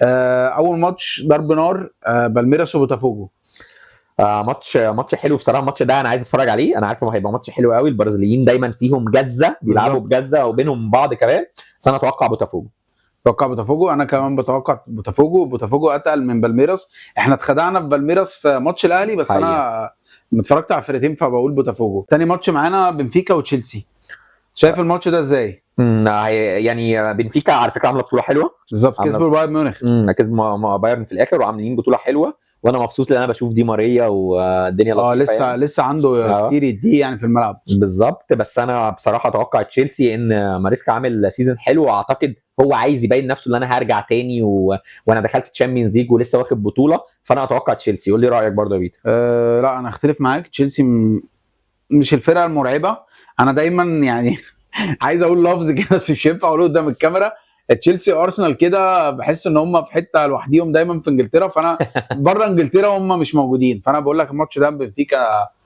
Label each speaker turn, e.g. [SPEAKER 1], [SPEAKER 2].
[SPEAKER 1] اول ماتش ضرب نار، بالميراس وبوتافوجو.
[SPEAKER 2] ماتش حلو بصراحه. الماتش ده انا عايز اتفرج عليه، انا عارف انه هيبقى ماتش حلو قوي. البرازيليين دايما فيهم جزه، بيلعبوا
[SPEAKER 1] بالظبط.
[SPEAKER 2] بجزه وبينهم بعض كمان. بس انا اتوقع بوتافوجو.
[SPEAKER 1] توقع بوتافوجو، انا كمان بتوقع بوتافوجو. بوتافوجو اتقل من بالميراس. احنا اتخدعنا في بالميراس في ماتش الاهلي، بس
[SPEAKER 2] حقيقه.
[SPEAKER 1] انا اتفرجت على الفرقتين فبقول بوتافوجو. تاني ماتش معانا بنفيكا وتشيلسي. شايف الماتش ده ازاي؟
[SPEAKER 2] يعني بنفيكا على فكره عامله بطوله حلوه.
[SPEAKER 1] بالظبط،
[SPEAKER 2] عامله
[SPEAKER 1] كسبوا بايرن ميونخ.
[SPEAKER 2] كسبوا مع بايرن في الاخر وعاملين بطوله حلوه. وانا مبسوط ان انا بشوف دي ماريا والدنيا
[SPEAKER 1] اه،
[SPEAKER 2] لطيفه يعني.
[SPEAKER 1] لسه عنده
[SPEAKER 2] اه
[SPEAKER 1] كتير يديه يعني في الملعب.
[SPEAKER 2] بالظبط. بس انا بصراحه اتوقع تشيلسي، ان ماريسكا عامل سيزون حلو، واعتقد هو عايز يبين نفسه ان انا هرجع تاني وانا دخلت تشامبيونز ليج ولسه واخد بطوله. فانا اتوقع تشيلسي. قول لي رايك برضه يا بيتر.
[SPEAKER 1] لا، انا اختلف معاك. تشيلسي مش الفرقه المرعبه. انا دايما يعني عايز اقول لفظ كده بس مش هينفع اقوله قدام الكاميرا. تشيلسي وارسنال كده بحس ان هم في حته لوحديهم دايما في انجلترا، فانا بره انجلترا هم مش موجودين. فانا بقول لك الماتش ده بنفيكا